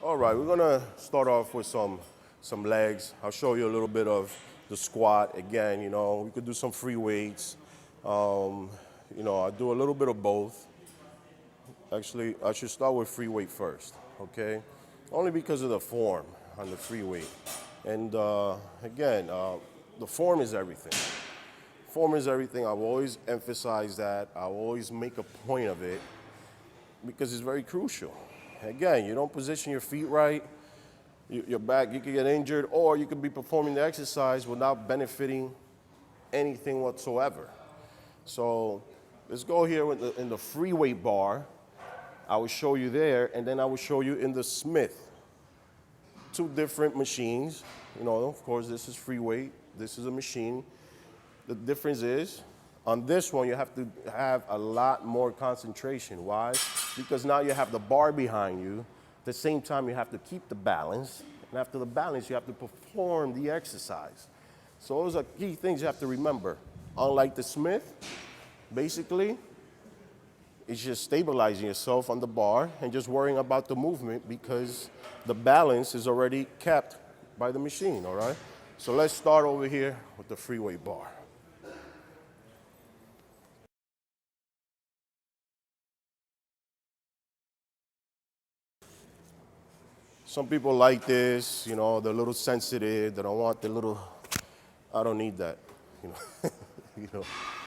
All right, we're gonna start off with some legs. I'll show you a little bit of the squat. Again, we could do some free weights. I do a little bit of both. Actually, I should start with free weight first, okay? Only because of the form on the free weight. And again, the form is everything. Form is everything. I've always emphasized that. I always make a point of it because it's very crucial. Again, you don't position your feet right, your back, you could get injured, or you could be performing the exercise without benefiting anything whatsoever. So let's go here in the free weight bar. I will show you there, and then I will show you in the Smith. Two different machines. Of course, this is free weight. This is a machine. The difference is, on this one, you have to have a lot more concentration. Why? Because now you have the bar behind you. At the same time, you have to keep the balance. And after the balance, you have to perform the exercise. So those are key things you have to remember. Unlike the Smith, basically, it's just stabilizing yourself on the bar and just worrying about the movement because the balance is already kept by the machine, all right? So let's start over here with the free weight bar. Some people like this, they're a little sensitive, they don't want the little, I don't need that,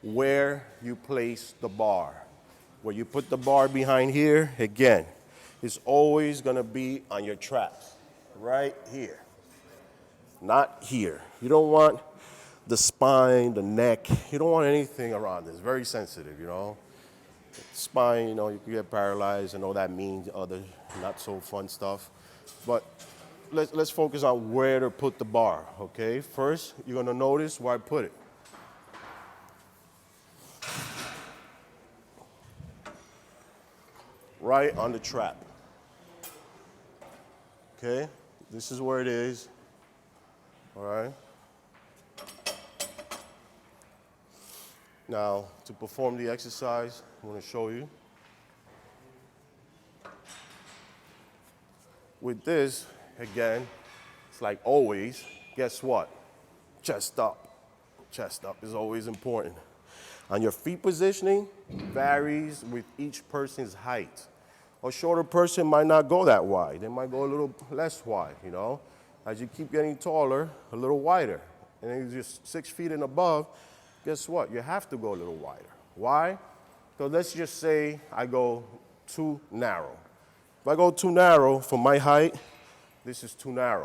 Where you place the bar. Where you put the bar behind here, again, it's always gonna be on your traps, right here, not here. You don't want the spine, the neck, you don't want anything around this, very sensitive, Spine, you can get paralyzed and all that means other not so fun stuff. But let's focus on where to put the bar, okay? First, you're gonna notice where I put it. Right on the trap. Okay? This is where it is. All right? Now, to perform the exercise, I'm gonna show you. With this, again, it's like always, guess what? Chest up. Chest up is always important. And your feet positioning varies with each person's height. A shorter person might not go that wide. They might go a little less wide, As you keep getting taller, a little wider. And then you're just 6 feet and above, guess what? You have to go a little wider. Why? So let's just say I go too narrow. If I go too narrow for my height, this is too narrow.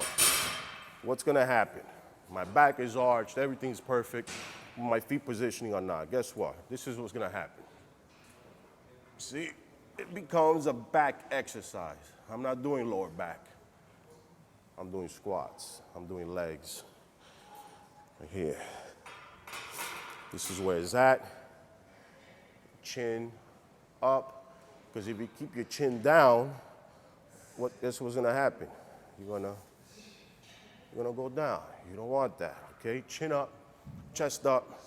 What's gonna happen? My back is arched, everything's perfect, my feet positioning are not. Guess what? This is what's gonna happen. See, it becomes a back exercise. I'm not doing lower back. I'm doing squats, I'm doing legs. Right here. This is where it's at. Chin up, because if you keep your chin down, guess what's gonna happen? You're gonna go down. You don't want that, okay? Chin up, chest up,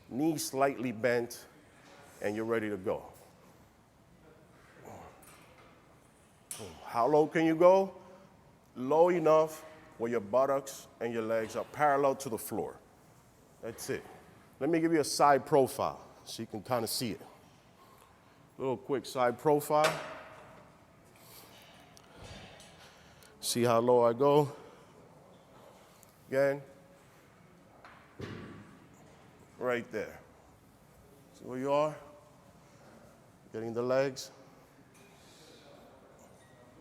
knees slightly bent, and you're ready to go. How low can you go? Low enough where your buttocks and your legs are parallel to the floor. That's it. Let me give you a side profile so you can kind of see it. A little quick side profile. See how low I go? Again. Right there. See where you are? Getting the legs.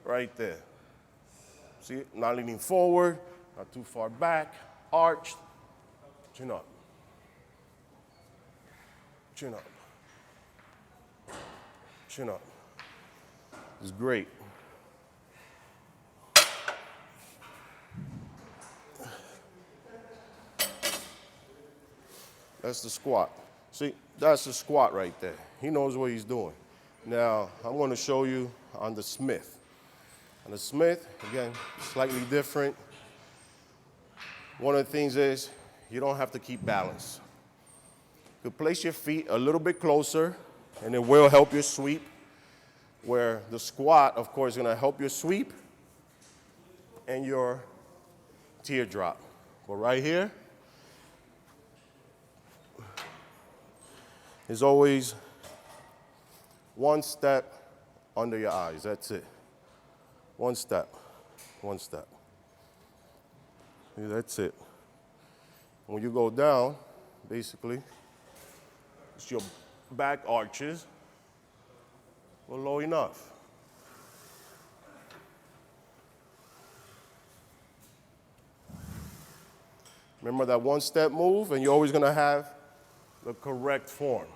Right there. See, not leaning forward, not too far back, arched, chin up. Chin up. Chin up. It's great. That's the squat. See, that's the squat right there. He knows what he's doing. Now, I'm going to show you on the Smith. On the Smith, again, slightly different. One of the things is you don't have to keep balance. You place your feet a little bit closer, and it will help your sweep. Where the squat, of course, is going to help your sweep, and your teardrop. But right here is always one step under your eyes. That's it. One step. One step. That's it. When you go down, basically, it's your back arches were low enough. Remember that one step move, and you're always going to have the correct form.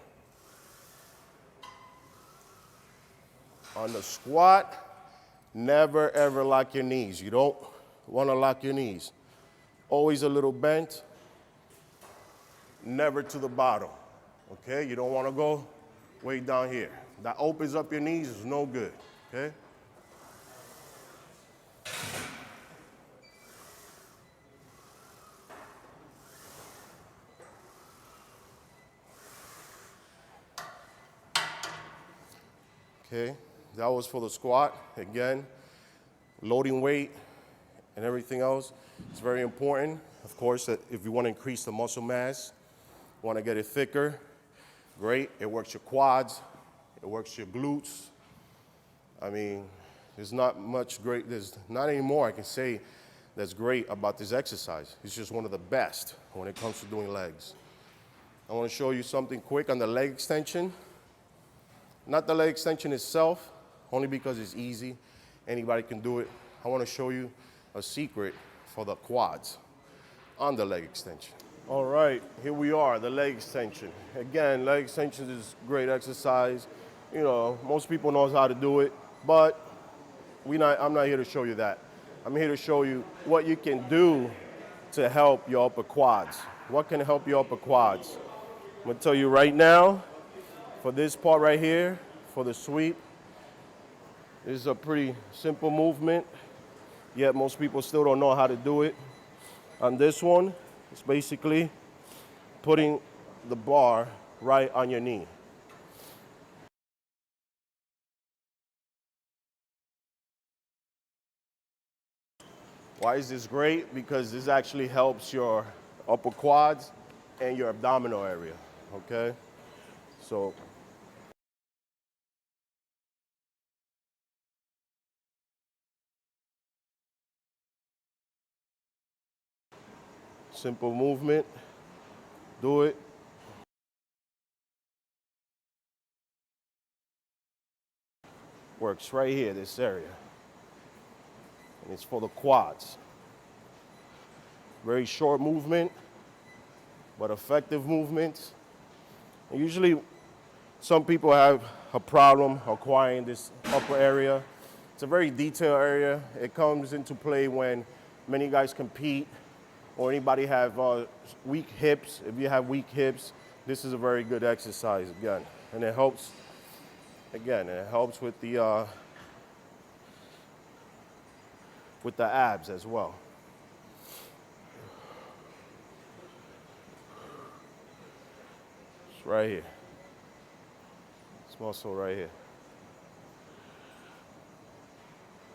On the squat, never ever lock your knees. You don't want to lock your knees. Always a little bent, never to the bottom. Okay, you don't want to go way down here. That opens up your knees, is no good. Okay? Okay, that was for the squat. Again, loading weight and everything else is very important. Of course, that if you want to increase the muscle mass, want to get it thicker, great. It works your quads, it works your glutes. I mean, there's not much great, there's not any more I can say that's great about this exercise. It's just one of the best when it comes to doing legs. I want to show you something quick on the leg extension. Not the leg extension itself, only because it's easy. Anybody can do it. I want to show you a secret for the quads on the leg extension. All right, here we are, the leg extension. Again, leg extension is great exercise. You know, most people knows how to do it, but I'm not here to show you that. I'm here to show you what you can do to help your upper quads. What can help your upper quads? I'm gonna tell you right now, for this part right here, for the sweep, this is a pretty simple movement, yet most people still don't know how to do it. On this one, it's basically putting the bar right on your knee. Why is this great? Because this actually helps your upper quads and your abdominal area, okay? So simple movement, do it. Works right here, this area. And it's for the quads. Very short movement, but effective movements. And usually, some people have a problem acquiring this upper area. It's a very detailed area. It comes into play when many guys compete or anybody have weak hips. If you have weak hips, this is a very good exercise again. And it helps, again, it helps with the abs as well. It's right here. This muscle right here.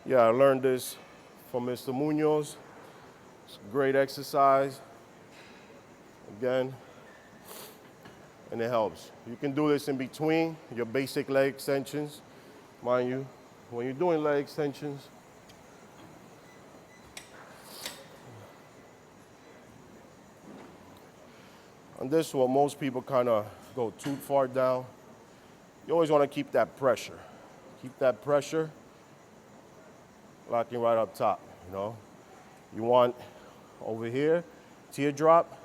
Yeah, I learned this from Mr. Munoz. It's a great exercise. Again, and it helps. You can do this in between your basic leg extensions. Mind you, when you're doing leg extensions, on this one, most people kind of go too far down. You always want to keep that pressure. Keep that pressure locking right up top, you know. You want over here, teardrop,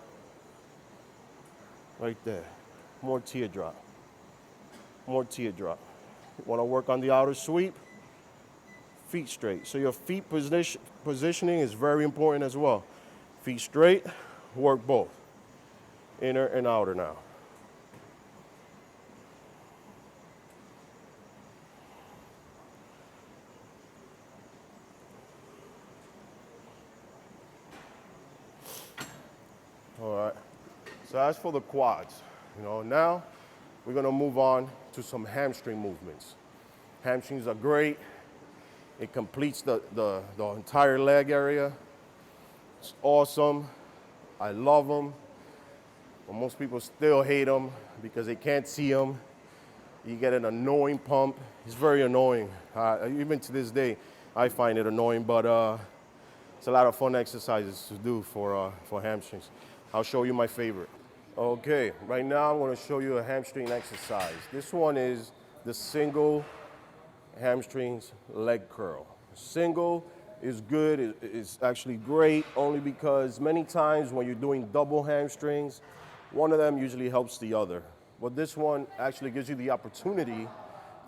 right there. More teardrop, more teardrop. You want to work on the outer sweep, feet straight. So your feet positioning is very important as well. Feet straight, work both, inner and outer now. All right, so that's for the quads. You know, now we're gonna move on to some hamstring movements. Hamstrings are great. It completes the entire leg area. It's awesome. I love them. But most people still hate them because they can't see them. You get an annoying pump. It's very annoying. Even to this day, I find it annoying, but it's a lot of fun exercises to do for hamstrings. I'll show you my favorite. Okay, right now I'm going to show you a hamstring exercise. This one is the single hamstrings leg curl. Single is good, it's actually great only because many times when you're doing double hamstrings, one of them usually helps the other. But this one actually gives you the opportunity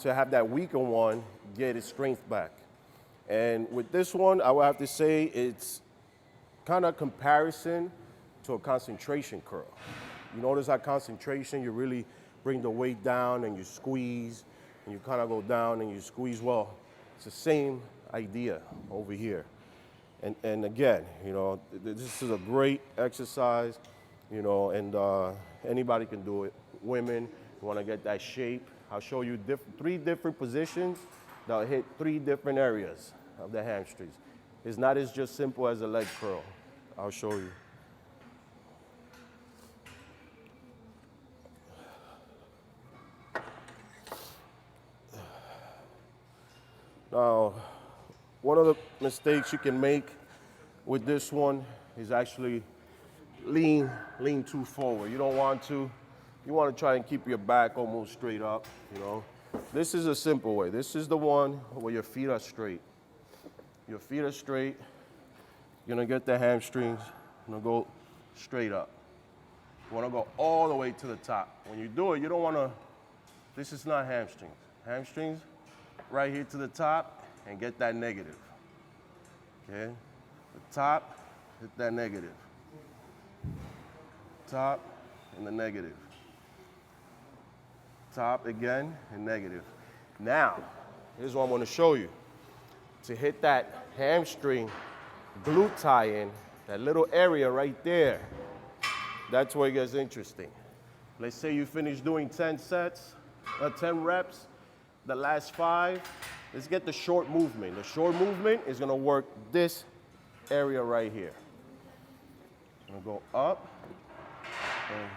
to have that weaker one get its strength back. And with this one, I would have to say it's kind of comparison to a concentration curl. You notice that concentration, you really bring the weight down and you squeeze, and you kind of go down and you squeeze. Well, it's the same idea over here. And again, you know, this is a great exercise, you know, and anybody can do it. Women, you want to get that shape. I'll show you three different positions that'll hit three different areas of the hamstrings. It's not as just simple as a leg curl. I'll show you. Now, one of the mistakes you can make with this one is actually lean too forward. You don't want to. You want to try and keep your back almost straight up, you know. This is a simple way. This is the one where your feet are straight. Your feet are straight. You're going to get the hamstrings. You're going to go straight up. You want to go all the way to the top. When you do it, you don't want to, this is not hamstrings. Hamstrings, right here to the top, and get that negative. Okay? The top, hit that negative. Top, and the negative. Top again, and negative. Now, here's what I'm going to show you. To hit that hamstring glute tie-in, that little area right there, that's where it gets interesting. Let's say you finish doing 10 reps, the last 5, let's get the short movement. The short movement is going to work this area right here. I'm going to go up, and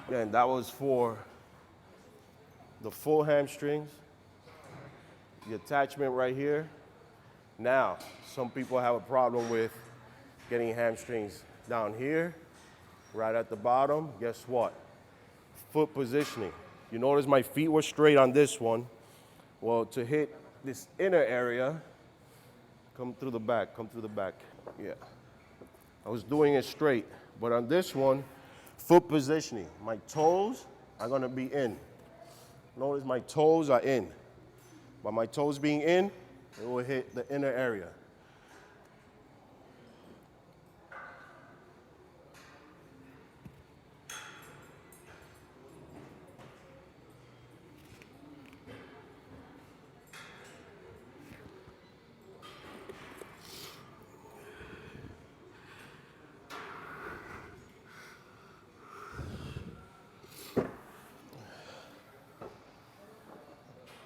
again, that was for the full hamstrings, the attachment right here. Now, some people have a problem with getting hamstrings down here, right at the bottom. Guess what? Foot positioning. You notice my feet were straight on this one. Well, to hit this inner area, come through the back, come through the back. Yeah. I was doing it straight, but on this one, foot positioning. My toes are gonna be in. Notice my toes are in. By my toes being in, it will hit the inner area.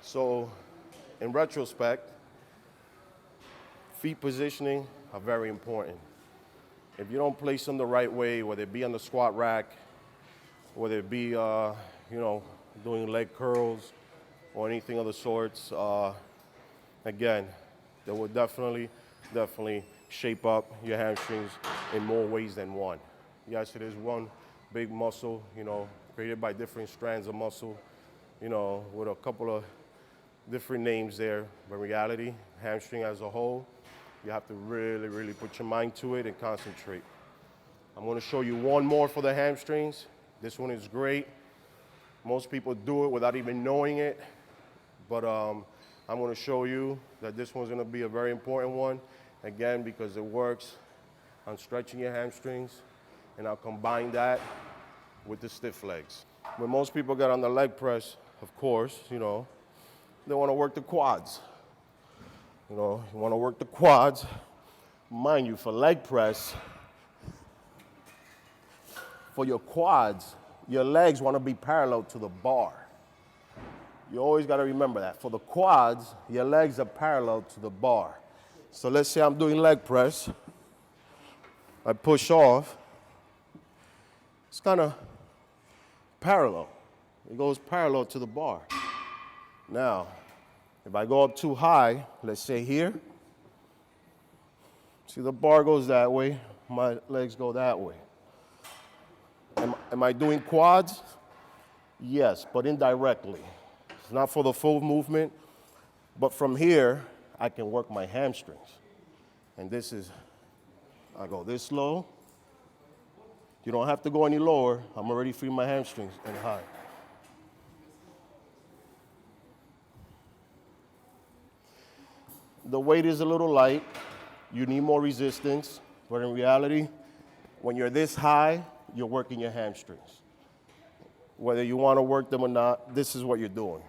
So, in retrospect, feet positioning are very important. If you don't place them the right way, whether it be on the squat rack, whether it be, doing leg curls or anything of the sorts, again, that will definitely shape up your hamstrings in more ways than one. Yes, it is one big muscle, created by different strands of muscle, with a couple of different names there, but in reality, hamstring as a whole, you have to really put your mind to it and concentrate. I'm going to show you one more for the hamstrings. This one is great. Most people do it without even knowing it, but I'm going to show you that this one's going to be a very important one, again, because it works on stretching your hamstrings, and I'll combine that with the stiff legs. When most people get on the leg press, of course, they want to work the quads. You want to work the quads. Mind you, for leg press, for your quads, your legs want to be parallel to the bar. You always got to remember that. For the quads, your legs are parallel to the bar. So let's say I'm doing leg press. I push off. It's kind of parallel. It goes parallel to the bar. Now, if I go up too high, let's say here, see the bar goes that way, my legs go that way. Am I doing quads? Yes, but indirectly. It's not for the full movement, but from here, I can work my hamstrings. And this is, I go this low. You don't have to go any lower. I'm already free my hamstrings and high. The weight is a little light. You need more resistance, but in reality, when you're this high, you're working your hamstrings. Whether you want to work them or not, this is what you're doing.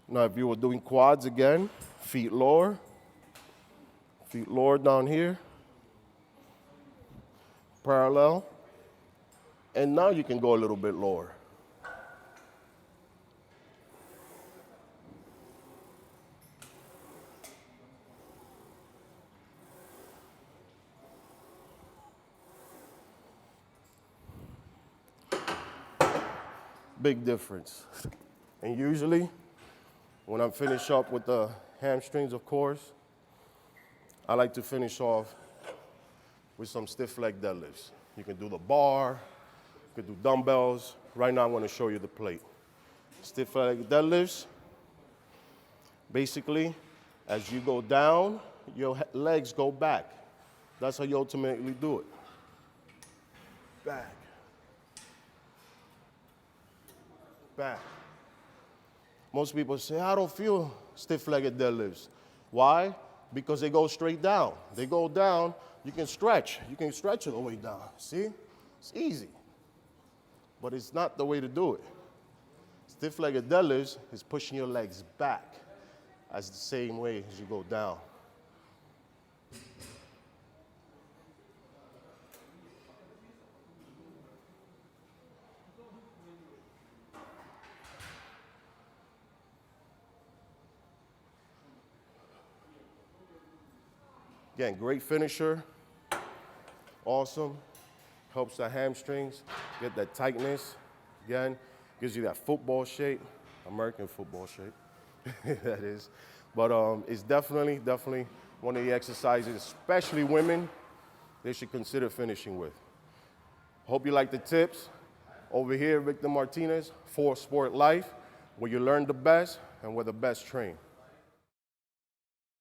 Now, if you were doing quads again, feet lower down here, parallel, and now you can go a little bit lower. Big difference. And usually, when I'm finished up with the hamstrings, of course, I like to finish off with some stiff leg deadlifts. You can do the bar, you can do dumbbells. Right now I'm going to show you the plate. Stiff leg deadlifts, basically, as you go down, your legs go back. That's how you ultimately do it. Back. Back. Most people say, I don't feel stiff-legged deadlifts. Why? Because they go straight down. They go down, you can stretch. You can stretch it the way down. See? It's easy. But it's not the way to do it. Stiff-legged deadlifts is pushing your legs back as the same way as you go down. Again, great finisher, awesome, helps the hamstrings, get that tightness. Again, gives you that football shape, American football shape, that is. But it's definitely one of the exercises, especially women, they should consider finishing with. Hope you like the tips. Over here, Victor Martinez, for Sport Life, where you learn the best and where the best train.